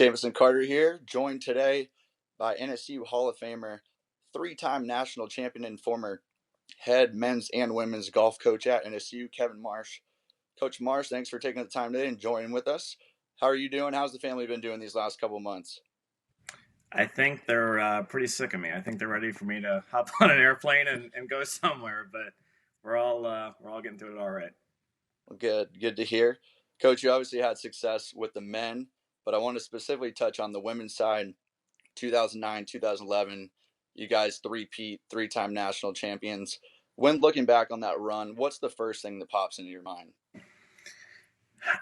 Jamison Carter here, joined today by NSU Hall of Famer, three-time national champion and former head men's and women's golf coach at NSU, Kevin Marsh. Coach Marsh, thanks for taking the time today and joining with us. How are you doing? How's the family been doing these last couple months? I think they're pretty sick of me. I think they're ready for me to hop on an airplane and go somewhere. But we're all getting through it all right. Well, good to hear. Coach, you obviously had success with the men, but I want to specifically touch on the women's side. 2009, 2011, you guys three-peat, three-time national champions. When looking back on that run, what's the first thing that pops into your mind?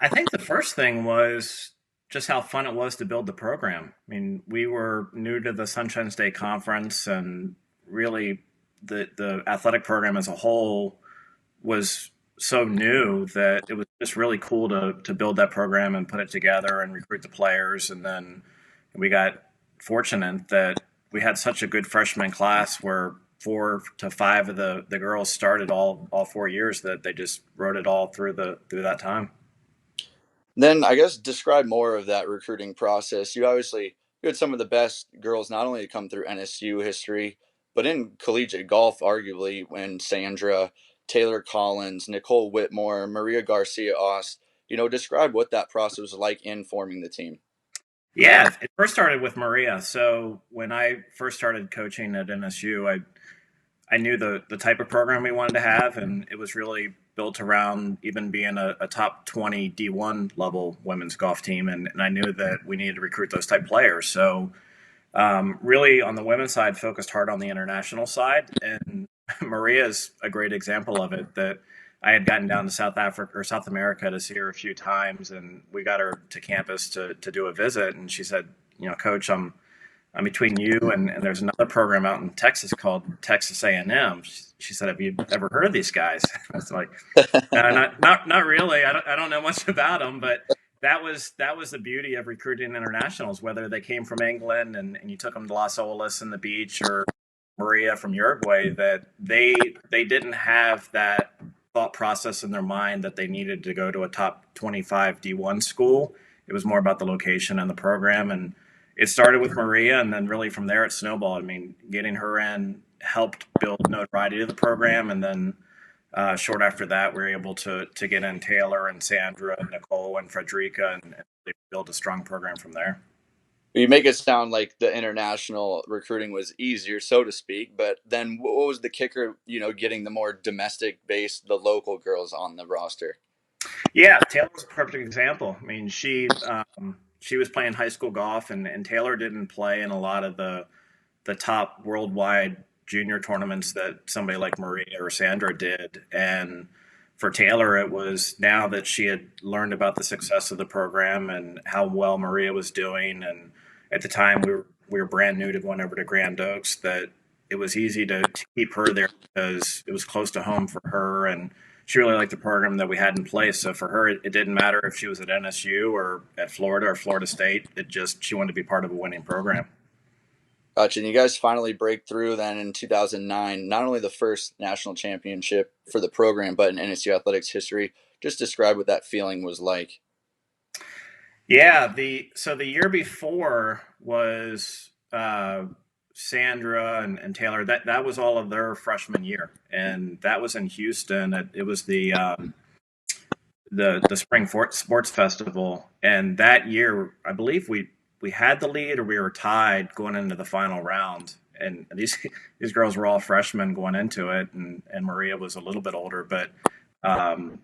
I think the first thing was just how fun it was to build the program. I mean, we were new to the Sunshine State Conference, and really the athletic program as a whole was so new that it was just really cool to build that program and put it together and recruit the players. And then we got fortunate that we had such a good freshman class where 4 to 5 of the girls started all 4 years that they just wrote it all through that time. Then I guess describe more of that recruiting process. You had some of the best girls not only to come through NSU history, but in collegiate golf, arguably, when Sandra, Taylor Collins, Nicole Whitmore, Maria Garcia Ost. Describe what that process was like in forming the team. Yeah, it first started with Maria. So when I first started coaching at NSU, I knew the type of program we wanted to have, and it was really built around even being a top 20 D1 level women's golf team. And I knew that we needed to recruit those type players. So really on the women's side, focused hard on the international side. And Maria is a great example of it that I had gotten down to South Africa or South America to see her a few times, and we got her to campus to do a visit. And she said, Coach, I'm between you and there's another program out in Texas called Texas A&M. She said, "Have you ever heard of these guys?" I was like, not really. I don't know much about them, but that was the beauty of recruiting internationals. Whether they came from England and you took them to Las Olas and the beach, or Maria from Uruguay, that they didn't have that thought process in their mind that they needed to go to a top 25 D1 school. It was more about the location and the program, and it started with Maria, and then really from there it snowballed. I mean, getting her in helped build notoriety of the program, and then short after that, we were able to get in Taylor and Sandra and Nicole and Frederica, and build a strong program from there. You make it sound like the international recruiting was easier, so to speak, but then what was the kicker, getting the more domestic based, the local girls on the roster? Yeah, Taylor's a perfect example. I mean, she was playing high school golf, and Taylor didn't play in a lot of the top worldwide junior tournaments that somebody like Maria or Sandra did. And for Taylor, it was now that she had learned about the success of the program and how well Maria was doing. And at the time, we were brand new to going over to Grand Oaks, that it was easy to keep her there because it was close to home for her. And she really liked the program that we had in place. So for her, it didn't matter if she was at NSU or at Florida or Florida State. She wanted to be part of a winning program. Gotcha. And you guys finally break through then in 2009, not only the first national championship for the program, but in NSU athletics history. Just describe what that feeling was like. Yeah, the year before was Sandra and Taylor. That was all of their freshman year, and that was in Houston. It was the Spring Sports Festival, and that year I believe we had the lead or we were tied going into the final round. And these girls were all freshmen going into it, and Maria was a little bit older, but um,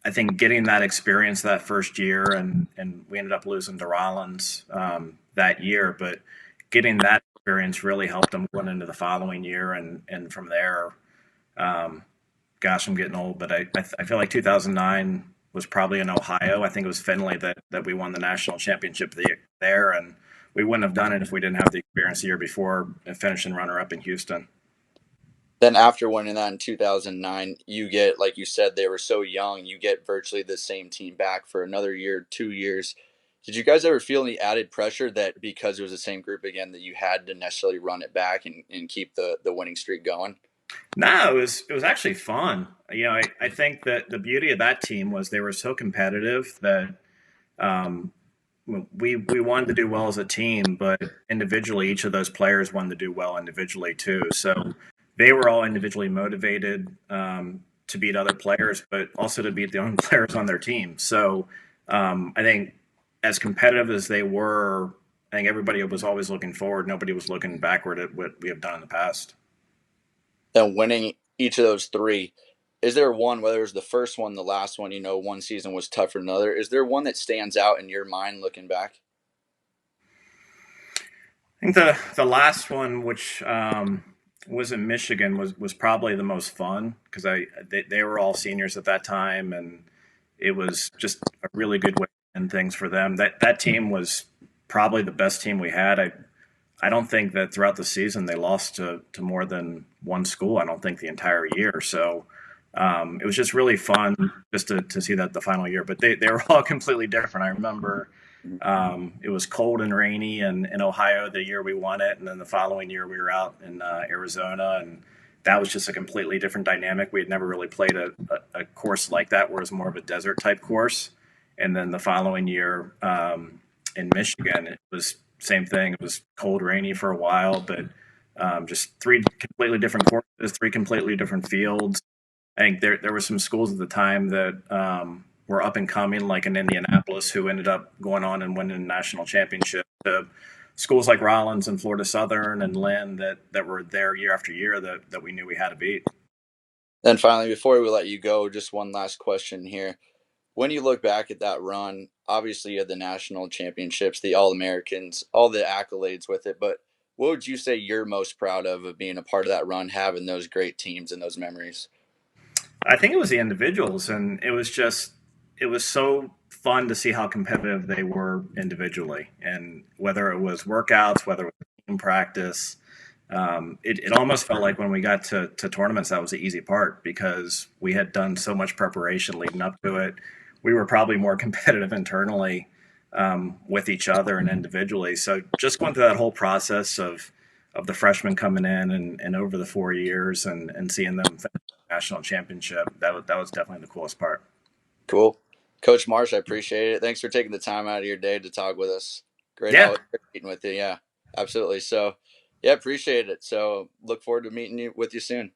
I think getting that experience that first year, and we ended up losing to Rollins that year, but getting that experience really helped them going into the following year, and from there, um, gosh, I'm getting old, but I feel like 2009 was probably in Ohio. I think it was Findlay that we won the national championship there, and we wouldn't have done it if we didn't have the experience the year before finishing runner up in Houston. Then after winning that in 2009, you get, like you said, they were so young, you get virtually the same team back for another year, 2 years. Did you guys ever feel any added pressure that because it was the same group again that you had to necessarily run it back and keep the winning streak going? No, it was actually fun. I think that the beauty of that team was they were so competitive that um, we wanted to do well as a team, but individually, each of those players wanted to do well individually too. So they were all individually motivated to beat other players, but also to beat the own players on their team. So I think as competitive as they were, I think everybody was always looking forward. Nobody was looking backward at what we have done in the past. And winning each of those three, is there one, whether it was the first one, the last one, one season was tougher than another? Is there one that stands out in your mind looking back? I think the last one, which was in Michigan, was probably the most fun because they were all seniors at that time, and it was just a really good way to end things for them. That team was probably the best team we had. I don't think that throughout the season they lost to more than one school. I don't think the entire year. So it was just really fun just to see that the final year. But they were all completely different. I remember it was cold and rainy in Ohio the year we won it, and then the following year we were out in Arizona, and that was just a completely different dynamic. We had never really played a course like that, where it was more of a desert type course. And then the following year in Michigan, it was same thing. It was cold, rainy for a while, but just three completely different courses, three completely different fields. I think there were some schools at the time that were up and coming, like in Indianapolis, who ended up going on and winning a national championship. To schools like Rollins and Florida Southern and Lynn that were there year after year that we knew we had to beat. Then finally, before we let you go, just one last question here. When you look back at that run, obviously you had the national championships, the All Americans, all the accolades with it, but what would you say you're most proud of being a part of that run, having those great teams and those memories? I think it was the individuals, and it was so fun to see how competitive they were individually, and whether it was workouts, whether it was team practice. It almost felt like when we got to tournaments, that was the easy part because we had done so much preparation leading up to it. We were probably more competitive internally with each other and individually. So just going through that whole process of the freshmen coming in and over the 4 years and seeing them finish the national championship, that was definitely the coolest part. Cool. Coach Marsh, I appreciate it. Thanks for taking the time out of your day to talk with us. Great, Yeah, always great meeting with you. Yeah, absolutely. So, yeah, appreciate it. So, look forward to meeting you with you soon.